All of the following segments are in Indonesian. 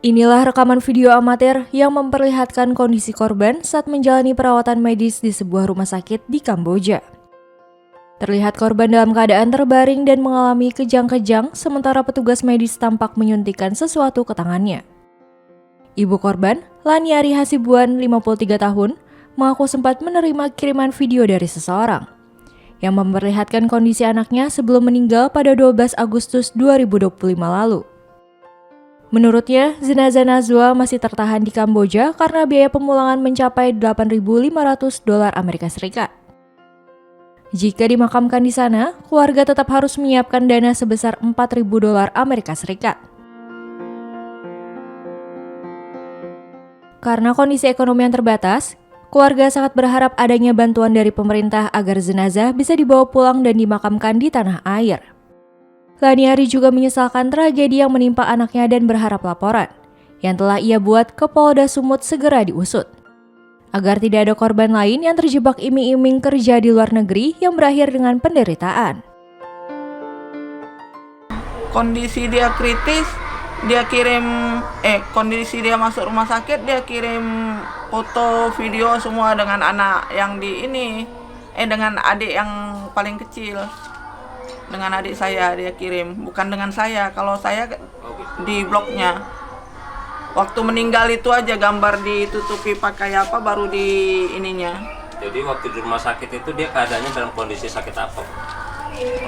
Inilah rekaman video amatir yang memperlihatkan kondisi korban saat menjalani perawatan medis di sebuah rumah sakit di Kamboja. Terlihat korban dalam keadaan terbaring dan mengalami kejang-kejang, sementara petugas medis tampak menyuntikkan sesuatu ke tangannya. Ibu korban, Laniari Hasibuan, 53 tahun, mengaku sempat menerima kiriman video dari seseorang yang memperlihatkan kondisi anaknya sebelum meninggal pada 12 Agustus 2025 lalu. Menurutnya, jenazah Nazwa masih tertahan di Kamboja karena biaya pemulangan mencapai $8.500 Amerika Serikat. Jika dimakamkan di sana, keluarga tetap harus menyiapkan dana sebesar $4.000 Amerika Serikat. Karena kondisi ekonomi yang terbatas, keluarga sangat berharap adanya bantuan dari pemerintah agar jenazah bisa dibawa pulang dan dimakamkan di tanah air. Laniari juga menyesalkan tragedi yang menimpa anaknya dan berharap laporan yang telah ia buat ke Polda Sumut segera diusut, agar tidak ada korban lain yang terjebak iming-iming kerja di luar negeri yang berakhir dengan penderitaan. Kondisi dia kritis, dia kirim kondisi dia masuk rumah sakit, dia kirim foto, video semua dengan anak yang dengan adik yang paling kecil. Dengan adik saya dia kirim, bukan dengan saya. Kalau saya di blognya. Waktu meninggal itu aja gambar ditutupi pakai apa baru di ininya. Jadi waktu di rumah sakit itu dia keadaannya dalam kondisi sakit apa?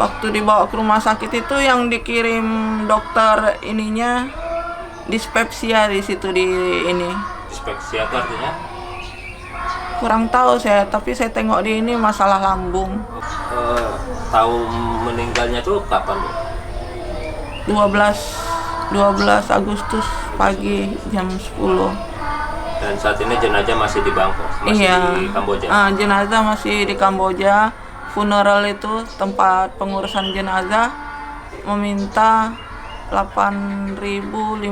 Waktu dibawa ke rumah sakit itu yang dikirim dokter ininya dispepsia di situ di ini. Dispepsia itu artinya? Kurang tahu saya, tapi saya tengok di ini masalah lambung. Tahu meninggalnya tuh kapan, Bu? 12 Agustus pagi jam 10. Dan saat ini jenazah masih di Bangkok, masih di Kamboja? Jenazah masih di Kamboja. Funeral itu tempat pengurusan jenazah meminta $8.500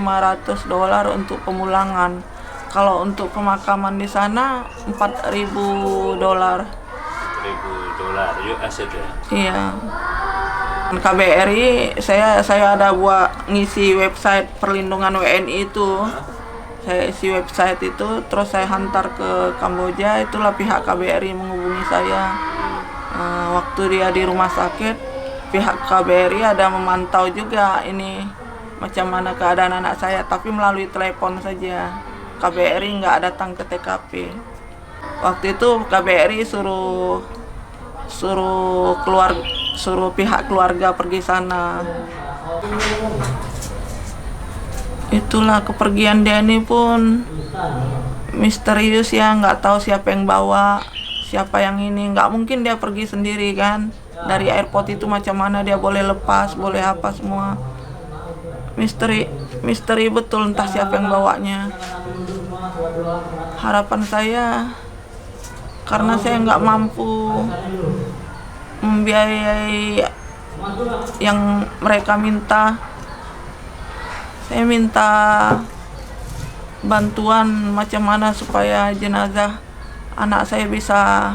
untuk pemulangan. Kalau untuk pemakaman di sana $4.000. $4.000 US itu ya? Iya. KBRI saya ada buat ngisi website perlindungan WNI itu. Saya isi website itu, terus saya hantar ke Kamboja. Itulah pihak KBRI menghubungi saya. Waktu dia di rumah sakit, pihak KBRI ada memantau juga ini macam mana keadaan anak saya, tapi melalui telepon saja. KBRI nggak datang ke TKP. Waktu itu KBRI suruh pihak keluarga pergi sana. Itulah kepergian Denny pun misterius ya, nggak tahu siapa yang bawa, siapa yang ini. Nggak mungkin dia pergi sendiri kan. Dari airport itu macam mana dia boleh lepas, boleh apa semua. Misteri betul, entah siapa yang bawanya. Harapan saya, karena saya nggak mampu membiayai yang mereka minta, saya minta bantuan macam mana supaya jenazah anak saya bisa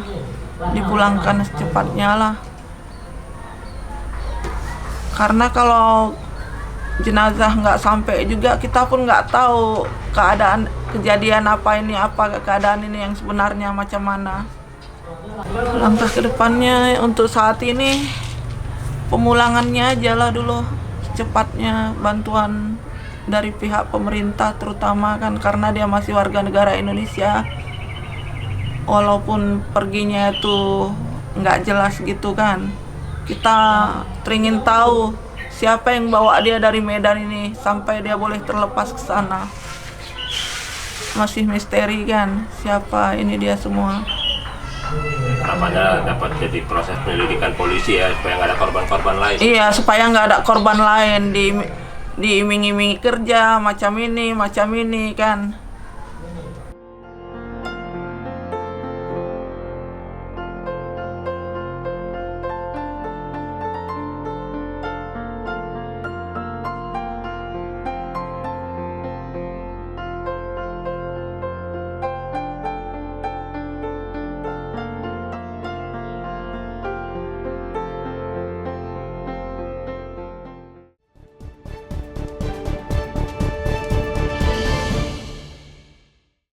dipulangkan secepatnya lah. Karena kalau jenazah nggak sampai juga, kita pun nggak tahu kejadian apa keadaan ini yang sebenarnya macam mana. Langkah ke depannya untuk saat ini pemulangannya aja lah dulu, secepatnya bantuan dari pihak pemerintah terutama kan, karena dia masih warga negara Indonesia. Walaupun perginya itu nggak jelas gitu kan, kita teringin tahu siapa yang bawa dia dari Medan ini sampai dia boleh terlepas ke sana. Masih misteri kan, siapa ini dia semua. Harapannya dapat jadi proses penyelidikan polisi ya, supaya nggak ada korban-korban lain. Iya, supaya nggak ada korban lain diiming-imingi kerja macam ini kan.